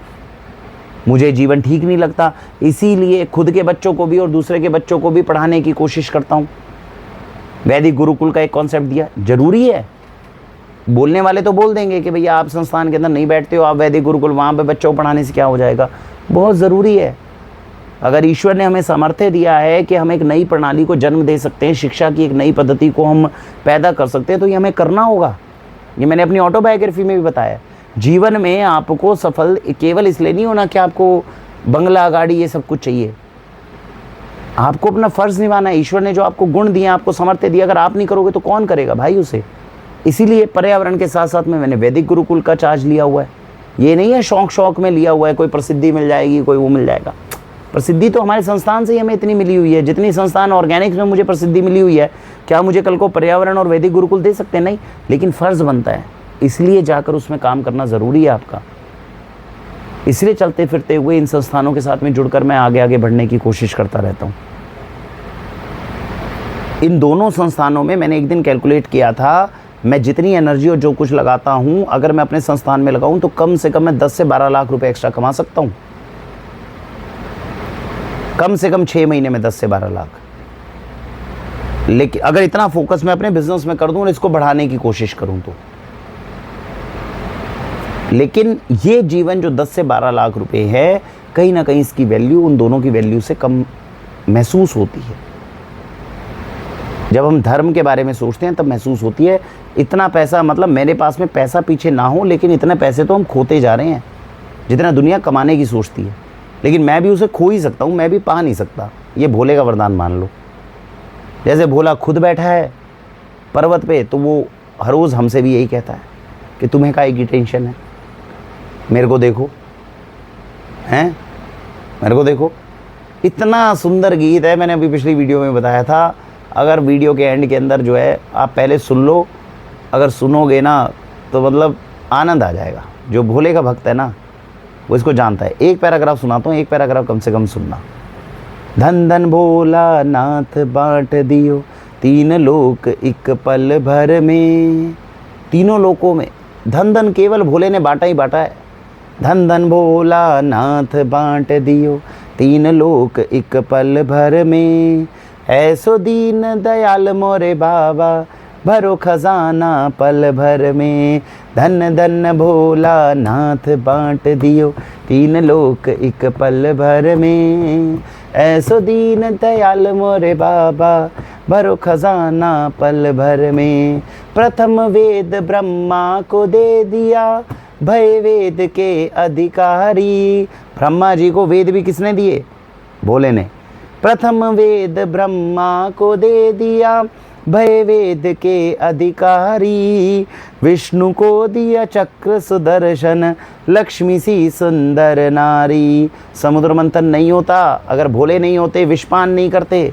मुझे जीवन ठीक नहीं लगता, इसीलिए खुद के बच्चों को भी और दूसरे के बच्चों को भी पढ़ाने की कोशिश करता हूँ। वैदिक गुरुकुल का एक कॉन्सेप्ट दिया, जरूरी है। बोलने वाले तो बोल देंगे कि भैया आप संस्थान के अंदर नहीं बैठते हो, आप वैदिक गुरुकुल, वहाँ पे बच्चों को पढ़ाने से क्या हो जाएगा? बहुत ज़रूरी है। अगर ईश्वर ने हमें सामर्थ्य दिया है कि हम एक नई प्रणाली को जन्म दे सकते हैं, शिक्षा की एक नई पद्धति को हम पैदा कर सकते हैं, तो ये हमें करना होगा। ये मैंने अपनी ऑटोबायोग्राफी में भी बताया। जीवन में आपको सफल केवल इसलिए नहीं होना कि आपको बंगला, गाड़ी, ये सब कुछ चाहिए। आपको अपना फ़र्ज़ निभाना है। ईश्वर ने जो आपको गुण दिए, आपको सामर्थ्य दिया, अगर आप नहीं करोगे तो कौन करेगा भाई उसे? इसीलिए पर्यावरण के साथ साथ में मैंने वैदिक गुरुकुल का चार्ज लिया हुआ है। ये नहीं है शौक में लिया हुआ है, कोई प्रसिद्धि मिल जाएगी, कोई वो मिल जाएगा। प्रसिद्धि तो हमारे संस्थान से ही हमें इतनी मिली हुई है, जितनी संस्थान ऑर्गेनिक्स में मुझे प्रसिद्धि मिली हुई है। क्या मुझे कल को पर्यावरण और वैदिक गुरुकुल दे सकते हैं? नहीं, लेकिन फ़र्ज़ बनता है, इसलिए जाकर उसमें काम करना ज़रूरी है आपका। इसलिए चलते फिरते हुए इन संस्थानों के साथ में जुड़कर मैं आगे बढ़ने की कोशिश करता रहता हूँ। इन दोनों संस्थानों में मैंने एक दिन कैलकुलेट किया था, मैं जितनी एनर्जी और जो कुछ लगाता हूँ, अगर मैं अपने संस्थान में लगाऊँ तो कम से कम मैं 10 से 12 लाख रुपए एक्स्ट्रा कमा सकता हूँ। कम से कम 6 महीने में 10 से 12 लाख। लेकिन अगर इतना फोकस मैं अपने बिजनेस में कर दूँ और इसको बढ़ाने की कोशिश करूँ तो। लेकिन ये जीवन जो 10 से 12 लाख रुपए है, कहीं ना कहीं इसकी वैल्यू उन दोनों की वैल्यू से कम महसूस होती है। जब हम धर्म के बारे में सोचते हैं तब महसूस होती है। इतना पैसा, मतलब मेरे पास में पैसा पीछे ना हो, लेकिन इतने पैसे तो हम खोते जा रहे हैं जितना दुनिया कमाने की सोचती है। लेकिन मैं भी उसे खो ही सकता हूँ, मैं भी पा नहीं सकता। ये भोले का वरदान मान लो। जैसे भोला खुद बैठा है पर्वत पे, तो वो हर रोज़ हमसे भी यही कहता है कि तुम्हें काहे की टेंशन है, मेरे को देखो, हैं, मेरे को देखो। इतना सुंदर गीत है, मैंने अभी पिछली वीडियो में बताया था। अगर वीडियो के एंड के अंदर जो है आप पहले सुन लो, अगर सुनोगे ना तो मतलब आनंद आ जाएगा। जो भोले का भक्त है ना वो इसको जानता है। एक पैराग्राफ सुनाता हूँ, एक पैराग्राफ कम से कम सुनना। धन धन भोला नाथ बांट दियो, 3 लोक एक पल भर में। तीनों लोकों में धन धन केवल भोले ने बांटा ही बांटा है। धन धन भोला नाथ बांट दियो, 3 लोक एक पल भर में। ऐसो दीन दयाल मोरे बाबा, भरो खजाना पल भर में। धन धन भोला नाथ बांट दियो, 3 लोक एक पल भर में। ऐसो दीन दयाल मोरे बाबा, भरो खजाना पल भर में। प्रथम वेद ब्रह्मा को दे दिया, भय वेद के अधिकारी। ब्रह्मा जी को वेद भी किसने दिए? भोले ने। प्रथम वेद ब्रह्मा को दे दिया, भय वेद के अधिकारी। विष्णु को दिया चक्र सुदर्शन, लक्ष्मी सी सुंदर नारी। समुद्र मंथन नहीं होता अगर भोले नहीं होते, विषपान नहीं करते,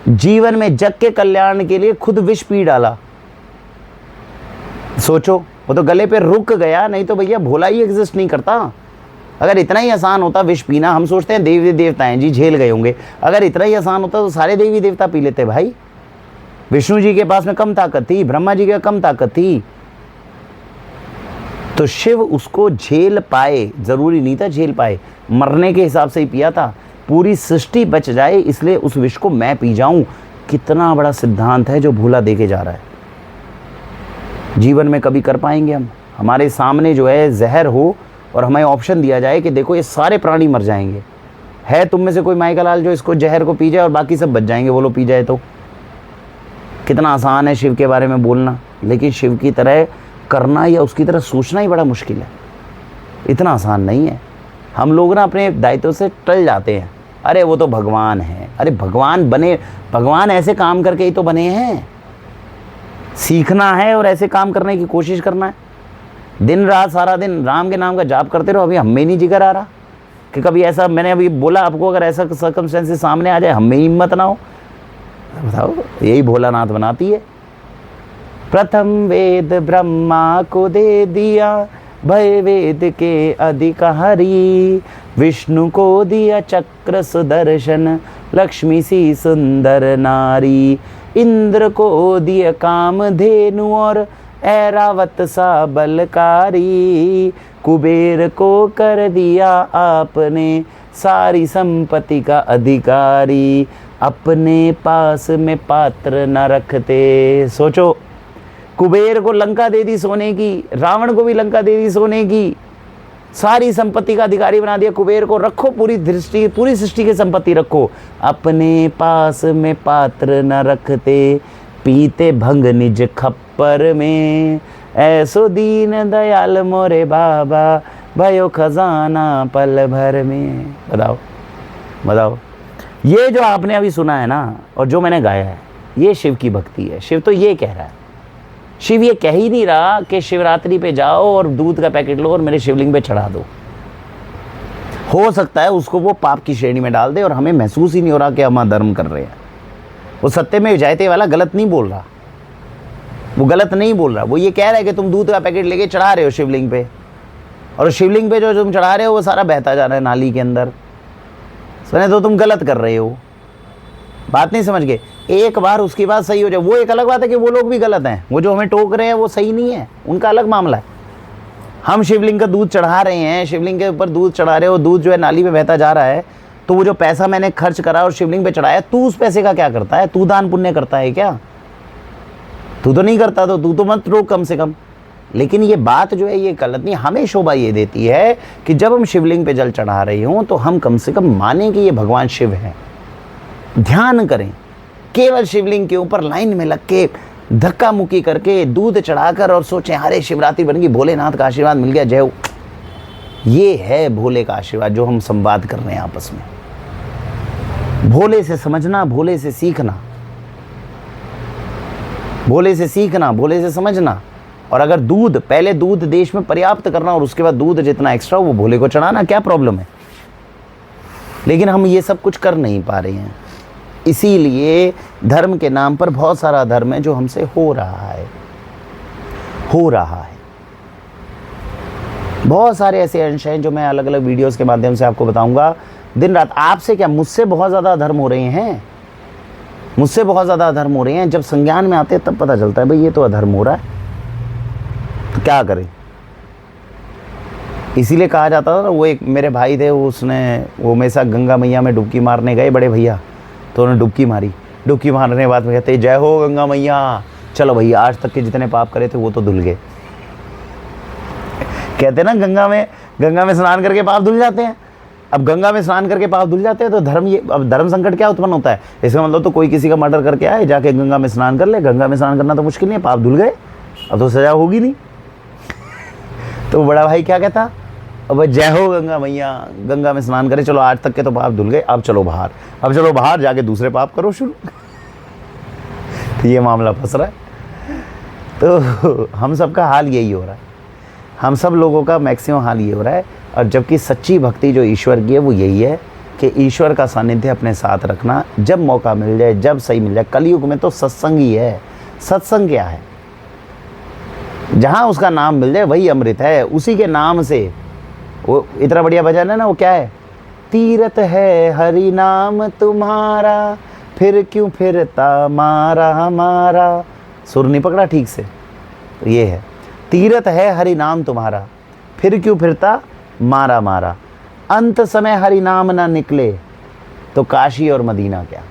जीवन में जग के कल्याण के लिए खुद विष पी डाला। सोचो, वो तो गले पे रुक गया, नहीं तो भैया भोला ही एग्जिस्ट नहीं करता। अगर इतना ही आसान होता विष पीना, हम सोचते हैं देवी देवता हैं जी, झेल गए होंगे, अगर इतना ही आसान होता तो सारे देवी देवता पी लेते भाई। विष्णु जी के पास में कम ताकत थी, ब्रह्मा जी के कम ताकत थी, तो शिव उसको झेल पाए, जरूरी नहीं था झेल पाए, मरने के हिसाब से ही पिया था। पूरी सृष्टि बच जाए इसलिए उस विष को मैं पी जाऊं, कितना बड़ा सिद्धांत है जो भोला देके जा रहा है। जीवन में कभी कर पाएंगे हम? हमारे सामने जो है जहर हो और हमें ऑप्शन दिया जाए कि देखो ये सारे प्राणी मर जाएंगे, है तुम में से कोई माई का लाल जो इसको जहर को पी जाए और बाकी सब बच जाएंगे, वो लोग पी जाए तो? कितना आसान है शिव के बारे में बोलना, लेकिन शिव की तरह करना या उसकी तरह सोचना ही बड़ा मुश्किल है। इतना आसान नहीं है। हम लोग ना अपने दायित्व से टल जाते हैं, अरे वो तो भगवान है। अरे भगवान बने, भगवान ऐसे काम करके ही तो बने हैं। सीखना है और ऐसे काम करने की कोशिश करना है। दिन रात सारा दिन राम के नाम का जाप करते रहो। अभी हमें नहीं जिगर आ रहा कि कभी ऐसा, मैंने अभी बोला आपको, अगर ऐसा सर्कमस्टेंसेस सामने आ जाए हमें हिम्मत ना हो, बताओ, यही भोलानाथ बनाती है। प्रथम वेद ब्रह्मा को दे दिया, भय वेद के अधिकारी, विष्णु को दिया चक्र सुदर्शन, लक्ष्मी सी सुंदर नारी, इंद्र को दिया कामधेनु और ऐरावत सा बलकारी, कुबेर को कर दिया आपने सारी संपत्ति का अधिकारी, अपने पास में पात्र न रखते। सोचो, कुबेर को लंका दे दी सोने की, रावण को भी लंका दे दी सोने की, सारी संपत्ति का अधिकारी बना दिया। कुबेर को रखो, पूरी दृष्टि, पूरी सृष्टि की संपत्ति रखो, अपने पास में पात्र न रखते, पीते भंग निज खप्पर में, ऐसो दीन दयाल मोरे बाबा, भयो खजाना पल भर में। बताओ बताओ, ये जो आपने अभी सुना है ना और जो मैंने गाया है, ये शिव की भक्ति है। शिव तो ये कह रहा है, शिव ये कह ही नहीं रहा कि शिवरात्रि पे जाओ और दूध का पैकेट लो और मेरे शिवलिंग पे चढ़ा दो। हो सकता है उसको वो पाप की श्रेणी में डाल दे और हमें महसूस ही नहीं हो रहा कि हम अधर्म कर रहे हैं। वो सत्य में जयते वाला गलत नहीं बोल रहा, वो गलत नहीं बोल रहा। वो ये कह रहा है कि तुम दूध का पैकेट लेके चढ़ा रहे हो शिवलिंग पे, और शिवलिंग पे जो तुम चढ़ा रहे हो वो सारा बहता जा रहा है नाली के अंदर, सुने तो तुम गलत कर रहे हो। बात नहीं समझ गए? एक बार उसकी बात सही हो जाए, वो एक अलग बात है कि वो लोग भी गलत हैं, वो जो हमें टोक रहे हैं वो सही नहीं है, उनका अलग मामला है। हम शिवलिंग का दूध चढ़ा रहे हैं, शिवलिंग के ऊपर दूध चढ़ा रहे हो, दूध जो है नाली में बहता जा रहा है, तो वो जो पैसा मैंने खर्च करा और शिवलिंग पे चढ़ाया, तू उस पैसे का क्या करता है? तू दान पुण्य करता है क्या? तू तो नहीं करता, तो तू तो मत रोक कम से कम। लेकिन ये बात जो है ये गलत नहीं। हमें शोभा ये देती है कि जब हम शिवलिंग पे जल चढ़ा रहे हों तो हम कम से कम माने कि ये भगवान शिव हैं, ध्यान करें, केवल शिवलिंग के ऊपर लाइन में लग के धक्का मुक्की करके दूध चढ़ाकर और सोचें अरे शिवरात्रि बन गई, भोलेनाथ का आशीर्वाद मिल गया, जय हो। ये है भोले का आशीर्वाद जो हम संवाद कर रहे हैं आपस में। भोले से समझना, भोले से सीखना, भोले से सीखना, भोले से समझना। और अगर दूध, पहले दूध देश में पर्याप्त करना और उसके बाद दूध जितना एक्स्ट्रा वो भोले को चढ़ाना, क्या प्रॉब्लम है? लेकिन हम ये सब कुछ कर नहीं पा रहे हैं। इसीलिए धर्म के नाम पर बहुत सारा धर्म है जो हमसे हो रहा है, हो रहा है। बहुत सारे ऐसे अंश हैं जो मैं अलग अलग वीडियोस के माध्यम से आपको बताऊंगा दिन रात। आपसे क्या, मुझसे बहुत ज़्यादा अधर्म हो रहे हैं, मुझसे बहुत ज़्यादा अधर्म हो रहे हैं। जब संज्ञान में आते हैं तब पता चलता है भाई ये तो अधर्म हो रहा है, तो क्या करें। इसीलिए कहा जाता था ना, वो एक मेरे भाई थे, उसने वो मेरे साथ गंगा मैया में डुबकी मारने गए बड़े भैया, तो उन्होंने डुबकी मारी। डुबकी मारने के बाद में कहते जय हो गंगा मैया, चलो भैया आज तक के जितने पाप करे थे वो तो धुल गए। कहते ना गंगा में स्नान करके पाप धुल जाते हैं। अब गंगा में स्नान करके पाप धुल जाते हैं तो धर्म, ये अब धर्म संकट क्या उत्पन्न होता है? इसका मतलब तो कोई किसी का मर्डर करके आए, जाके गंगा में स्नान कर ले। गंगा में स्नान करना तो मुश्किल नहीं है, पाप धुल गए, अब तो सजा होगी नहीं। तो बड़ा भाई क्या कहता, अब जय हो गंगा मैया, गंगा में स्नान करे, चलो आज तक के तो पाप धुल गए, अब चलो बाहर, अब चलो बाहर जाके दूसरे पाप करो शुरू। तो ये मामला फंस रहा है। तो हम सबका हाल यही हो रहा है, हम सब लोगों का मैक्सिमम हाल ये हो रहा है। और जबकि सच्ची भक्ति जो ईश्वर की है वो यही है कि ईश्वर का सानिध्य अपने साथ रखना, जब मौका मिल जाए, जब सही मिल जाए। कलयुग में तो सत्संग ही है। सत्संग क्या है? जहाँ उसका नाम मिल जाए वही अमृत है। उसी के नाम से वो इतना बढ़िया भजन है ना, वो क्या है? तीरथ है हरि नाम तुम्हारा, फिर क्यों फिरता मारा हमारा। सुर नहीं पकड़ा ठीक से? तो ये है, तीरथ है हरि नाम तुम्हारा, फिर क्यों फिरता मारा मारा। अंत समय हरि नाम ना निकले तो काशी और मदीना क्या।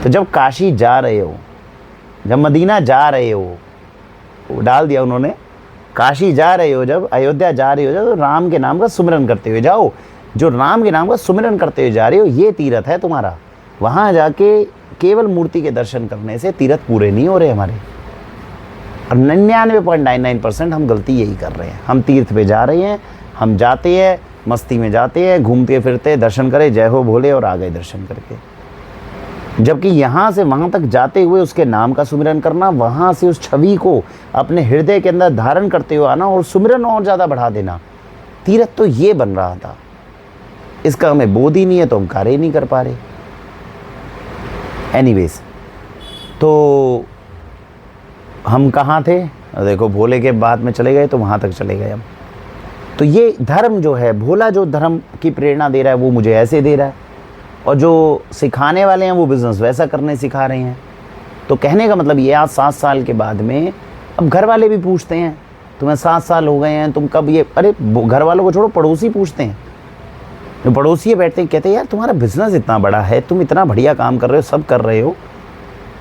तो जब काशी जा रहे हो, जब मदीना जा रहे हो, वो डाल दिया उन्होंने, काशी जा रहे हो, जब अयोध्या जा रहे हो, जब तो राम के नाम का सुमिरन करते हुए जाओ। जो राम के नाम का सुमिरन करते हुए जा रहे हो, ये तीर्थ है तुम्हारा। वहाँ जाके केवल मूर्ति के दर्शन करने से तीर्थ पूरे नहीं हो रहे हमारे। और 99.99% हम गलती यही कर रहे हैं। हम तीर्थ पे जा रहे हैं, हम जाते हैं, मस्ती में जाते हैं, घूमते फिरते दर्शन करें, जय हो भोले, और आ गए दर्शन करके। जबकि यहाँ से वहाँ तक जाते हुए उसके नाम का सुमिरन करना, वहाँ से उस छवि को अपने हृदय के अंदर धारण करते हुए आना और सुमिरन और ज़्यादा बढ़ा देना। तीर्थ तो ये बन रहा था। इसका हमें बोध ही नहीं है तो हम कार्य ही नहीं कर पा रहे। एनीवेज, तो हम कहाँ थे? देखो, भोले के बाद में चले गए तो वहाँ तक चले गए हम। तो ये धर्म जो है, भोला जो धर्म की प्रेरणा दे रहा है वो मुझे ऐसे दे रहा है, और जो सिखाने वाले हैं वो बिज़नेस वैसा करने सिखा रहे हैं। तो कहने का मतलब ये, आज 7 साल के बाद में अब घर वाले भी पूछते हैं, तुम्हें 7 साल हो गए हैं, तुम कब ये। अरे घर वालों को छोड़ो, पड़ोसी पूछते हैं। जो पड़ोसी बैठते हैं, कहते हैं यार तुम्हारा बिज़नेस इतना बड़ा है, तुम इतना बढ़िया काम कर रहे हो, सब कर रहे हो,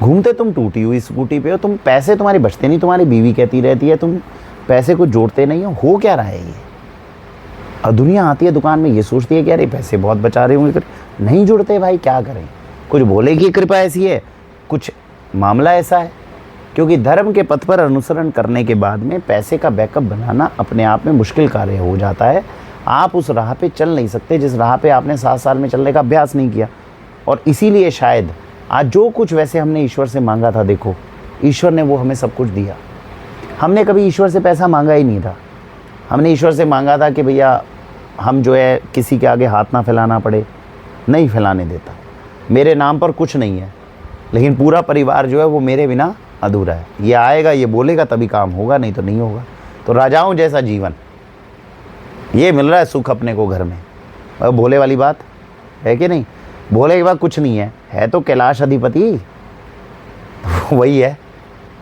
घूमते तुम टूटी हुई स्कूटी पे हो, तुम पैसे तुम्हारे बचते नहीं, तुम्हारी बीवी कहती रहती है तुम पैसे को जोड़ते नहीं हो क्या रहा है ये। और दुनिया आती है दुकान में, ये सोचती है कि यार ये पैसे बहुत बचा रहे होंगे, नहीं जुड़ते भाई, क्या करें। कुछ भोले की कृपा ऐसी है, कुछ मामला ऐसा है। क्योंकि धर्म के पथ पर अनुसरण करने के बाद में पैसे का बैकअप बनाना अपने आप में मुश्किल कार्य हो जाता है। आप उस राह पे चल नहीं सकते जिस राह पे आपने 7 साल में चलने का अभ्यास नहीं किया। और इसीलिए शायद आज जो कुछ वैसे हमने ईश्वर से मांगा था, देखो ईश्वर ने वो हमें सब कुछ दिया। हमने कभी ईश्वर से पैसा मांगा ही नहीं था। हमने ईश्वर से मांगा था कि भैया हम जो है किसी के आगे हाथ ना फैलाना पड़े, नहीं फैलाने देता। मेरे नाम पर कुछ नहीं है, लेकिन पूरा परिवार जो है वो मेरे बिना अधूरा है। ये आएगा, ये बोलेगा तभी काम होगा, नहीं तो नहीं होगा। तो राजाओं जैसा जीवन ये मिल रहा है सुख अपने को घर में। और भोले वाली बात है कि नहीं? भोले के बाद कुछ नहीं है तो कैलाश अधिपति वही है।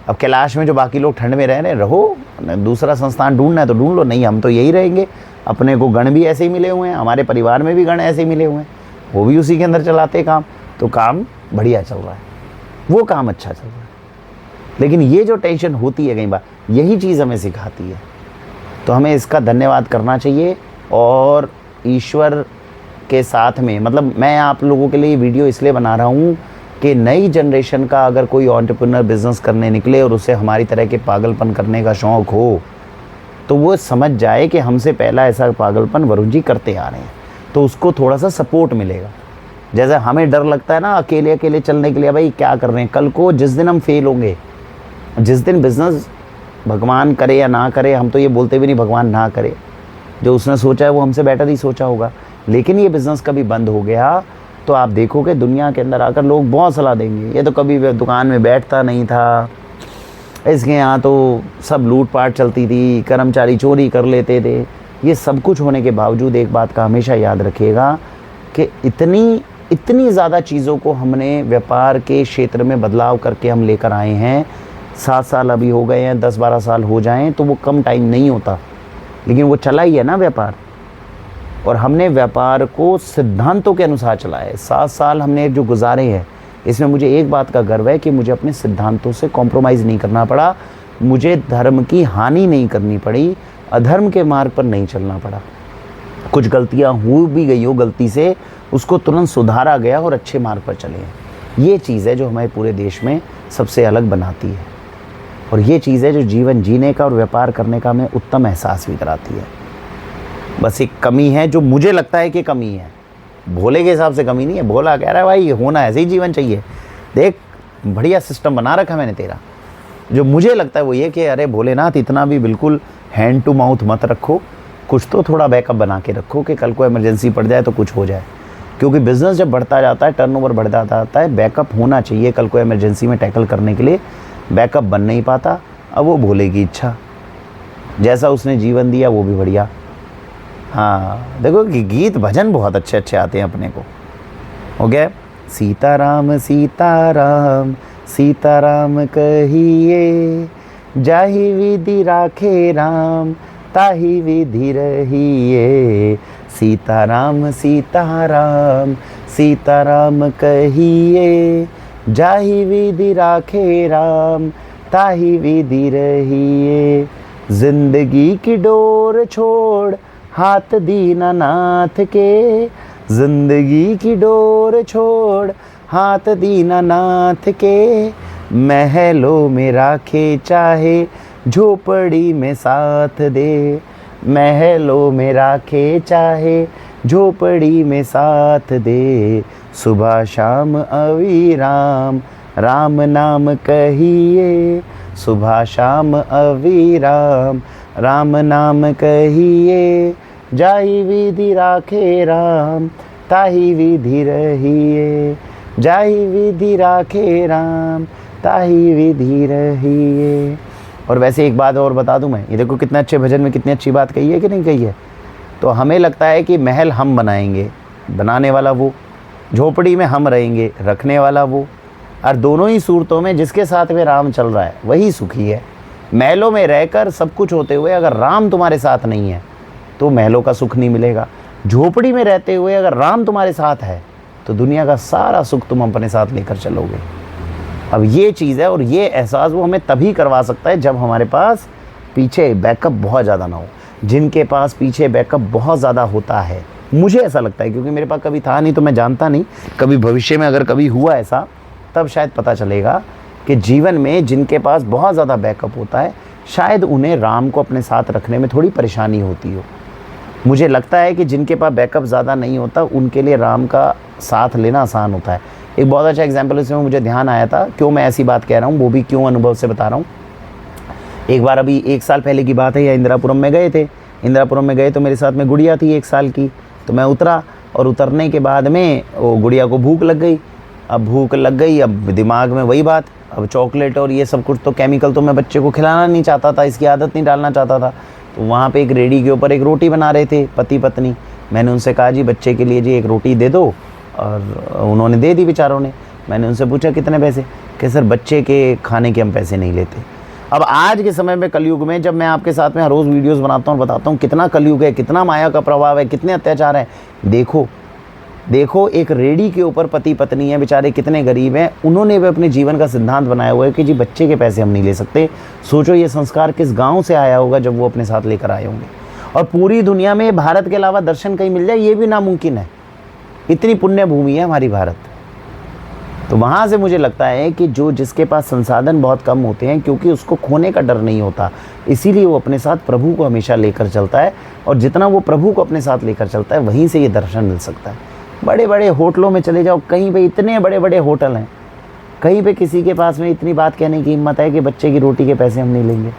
अब कैलाश में जो बाकी लोग ठंड में रह रहे, रहो, दूसरा संस्थान ढूंढना है तो ढूंढ लो, नहीं हम तो यही रहेंगे। अपने को गण भी ऐसे ही मिले हुए हैं, हमारे परिवार में भी गण ऐसे ही मिले हुए हैं, वो भी उसी के अंदर चलाते काम। तो काम बढ़िया चल रहा है, वो काम अच्छा चल रहा है। लेकिन ये जो टेंशन होती है कई बार, यही चीज़ हमें सिखाती है। तो हमें इसका धन्यवाद करना चाहिए। और ईश्वर के साथ में, मतलब मैं आप लोगों के लिए वीडियो इसलिए बना रहा हूँ कि नई जनरेशन का अगर कोई एंटरप्रेन्योर बिजनेस करने निकले और उसे हमारी तरह के पागलपन करने का शौक़ हो, तो वो समझ जाए कि हमसे पहला ऐसा पागलपन वरुण जी करते आ रहे हैं, तो उसको थोड़ा सा सपोर्ट मिलेगा। जैसे हमें डर लगता है ना अकेले अकेले चलने के लिए, भाई क्या कर रहे हैं, कल को जिस दिन हम फेल होंगे, जिस दिन बिज़नेस भगवान करे या ना करे, हम तो ये बोलते भी नहीं भगवान ना करे, जो उसने सोचा है वो हमसे बेटर ही सोचा होगा। लेकिन ये बिज़नेस कभी बंद हो गया तो आप देखोगे दुनिया के अंदर आकर लोग बहुत सलाह देंगे, ये तो कभी दुकान में बैठता नहीं था, इसके यहाँ तो सब लूटपाट चलती थी, कर्मचारी चोरी कर लेते थे। ये सब कुछ होने के बावजूद एक बात का हमेशा याद रखिएगा कि इतनी ज़्यादा चीज़ों को हमने व्यापार के क्षेत्र में बदलाव करके हम लेकर आए हैं। 7 साल अभी हो गए हैं, 10-12 साल हो जाएं तो वो कम टाइम नहीं होता, लेकिन वो चला ही है ना व्यापार। और हमने व्यापार को सिद्धांतों के अनुसार चलाया है। 7 साल हमने जो गुजारे हैं, इसमें मुझे एक बात का गर्व है कि मुझे अपने सिद्धांतों से कॉम्प्रोमाइज़ नहीं करना पड़ा, मुझे धर्म की हानि नहीं करनी पड़ी, अधर्म के मार्ग पर नहीं चलना पड़ा। कुछ गलतियाँ हो भी गई हो, गलती से उसको तुरंत सुधारा गया और अच्छे मार्ग पर चले हैं। ये चीज़ है जो हमारे पूरे देश में सबसे अलग बनाती है, और ये चीज़ है जो जीवन जीने का और व्यापार करने का हमें उत्तम एहसास भी कराती है। बस एक कमी है जो मुझे लगता है कि कमी है, भोले के हिसाब से कमी नहीं है। भोला कह रहा है भाई होना ऐसे ही जीवन चाहिए, देख बढ़िया सिस्टम बना रखा मैंने तेरा। जो मुझे लगता है वो ये कि अरे भोलेनाथ इतना भी बिल्कुल हैंड टू माउथ मत रखो, कुछ तो थोड़ा बैकअप बना के रखो कि कल को इमरजेंसी पड़ जाए तो कुछ हो जाए, क्योंकि बिज़नेस जब बढ़ता जाता है, टर्नओवर बढ़ता जाता है, बैकअप होना चाहिए कल को इमरजेंसी में टैकल करने के लिए। बैकअप बन नहीं पाता, अब वो भोले की इच्छा, जैसा उसने जीवन दिया वो भी बढ़िया। हाँ देखो कि गीत भजन बहुत अच्छे अच्छे आते हैं अपने को, हो गया। सीताराम सीताराम सीताराम कहिए, जाहि विधि राखे राम ताहि विधि रहिए। सीताराम सीताराम सीताराम कहिए, जाहि विधि राखे राम ताहि विधि रहिए। जिंदगी की डोर छोड़ हाथ दीनानाथ के, जिंदगी की डोर छोड़ हाथ दीनानाथ के। महलों में राखे चाहे झोपड़ी में साथ दे, महलों में राखे चाहे झोपड़ी में साथ दे। सुबह शाम अविराम राम नाम कहिए, सुबह शाम अविराम राम नाम कहिए। जाहि विधि राखे राम ताहि विधि रहिए, जाहि विधि राखे राम ताहि विधि रहिए। और वैसे एक बात और बता दूं मैं, ये देखो कितना अच्छे भजन में कितनी अच्छी बात कही है कि नहीं कही है। तो हमें लगता है कि महल हम बनाएंगे, बनाने वाला वो, झोपड़ी में हम रहेंगे, रखने वाला वो। और दोनों ही सूरतों में जिसके साथ में राम चल रहा है वही सुखी है। महलों में रहकर सब कुछ होते हुए अगर राम तुम्हारे साथ नहीं है तो महलों का सुख नहीं मिलेगा। झोपड़ी में रहते हुए अगर राम तुम्हारे साथ है तो दुनिया का सारा सुख तुम अपने साथ लेकर चलोगे। अब ये चीज़ है, और ये एहसास वो हमें तभी करवा सकता है जब हमारे पास पीछे बैकअप बहुत ज़्यादा ना हो। जिनके पास पीछे बैकअप बहुत ज़्यादा होता है, मुझे ऐसा लगता है, क्योंकि मेरे पास कभी था नहीं तो मैं जानता नहीं, कभी भविष्य में अगर कभी हुआ ऐसा तब शायद पता चलेगा कि जीवन में जिनके पास बहुत ज़्यादा बैकअप होता है शायद उन्हें राम को अपने साथ रखने में थोड़ी परेशानी होती हो। मुझे लगता है कि जिनके पास बैकअप ज़्यादा नहीं होता उनके लिए राम का साथ लेना आसान होता है। एक बहुत अच्छा एग्जाम्पल इसमें मुझे ध्यान आया था, क्यों मैं ऐसी बात कह रहा हूँ वो भी क्यों अनुभव से बता रहा हूँ। एक बार अभी 1 साल पहले की बात है, या इंदिरापुरम में गए थे। इंदिरापुरम में गए तो मेरे साथ में गुड़िया थी 1 साल की, तो मैं उतरा और उतरने के बाद में वो गुड़िया को भूख लग गई। अब भूख लग गई, अब दिमाग में वही बात, अब चॉकलेट और ये सब कुछ तो केमिकल तो मैं बच्चे को खिलाना नहीं चाहता था, इसकी आदत नहीं डालना चाहता था। तो वहाँ पे एक रेडी के ऊपर एक रोटी बना रहे थे पति पत्नी। मैंने उनसे कहा जी बच्चे के लिए जी एक रोटी दे दो, और उन्होंने दे दी बेचारों ने। मैंने उनसे पूछा कितने पैसे, कि सर बच्चे के खाने के हम पैसे नहीं लेते। अब आज के समय में कलयुग में जब मैं आपके साथ में हर रोज़ वीडियोस बनाता हूँ, बताता हूँ कितना कलयुग है, कितना माया का प्रभाव है, कितने अत्याचार है। देखो एक रेडी के ऊपर पति पत्नी है, बेचारे कितने गरीब हैं, उन्होंने भी अपने जीवन का सिद्धांत बनाया हुआ है कि जी बच्चे के पैसे हम नहीं ले सकते। सोचो ये संस्कार किस गांव से आया होगा जब वो अपने साथ लेकर आए होंगे। और पूरी दुनिया में भारत के अलावा दर्शन कहीं मिल जाए ये भी नामुमकिन है, इतनी पुण्य भूमि है हमारी भारत। तो वहाँ से मुझे लगता है कि जो जिसके पास संसाधन बहुत कम होते हैं, क्योंकि उसको खोने का डर नहीं होता, इसीलिए वो अपने साथ प्रभु को हमेशा लेकर चलता है। और जितना वो प्रभु को अपने साथ लेकर चलता है वहीं से ये दर्शन मिल सकता है। बड़े बड़े होटलों में चले जाओ, कहीं पे इतने बड़े बड़े होटल हैं, कहीं पे किसी के पास में इतनी बात कहने की हिम्मत है कि बच्चे की रोटी के पैसे हम नहीं लेंगे।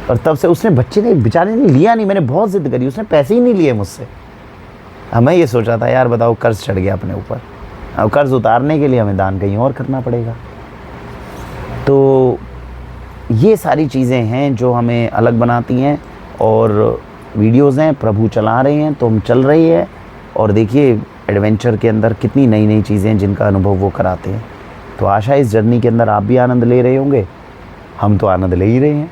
और तब से उसने बच्चे ने बेचारे ने लिया नहीं, मैंने बहुत जिद करी, उसने पैसे ही नहीं लिए मुझसे। अब मैं ये सोचा था यार बताओ कर्ज चढ़ गया अपने ऊपर, अब कर्ज उतारने के लिए हमें दान कहीं और करना पड़ेगा। तो ये सारी चीज़ें हैं जो हमें अलग बनाती हैं। और वीडियोज़ हैं, प्रभु चला रहे हैं तो हम चल रही है। और देखिए एडवेंचर के अंदर कितनी नई नई चीज़ें हैं जिनका अनुभव वो कराते हैं। तो आशा इस जर्नी के अंदर आप भी आनंद ले रहे होंगे, हम तो आनंद ले ही रहे हैं,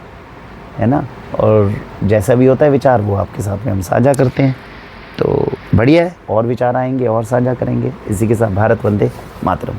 है ना। और जैसा भी होता है विचार वो आपके साथ में हम साझा करते हैं। तो बढ़िया है, और विचार आएंगे और साझा करेंगे। इसी के साथ भारत वंदे मातरम।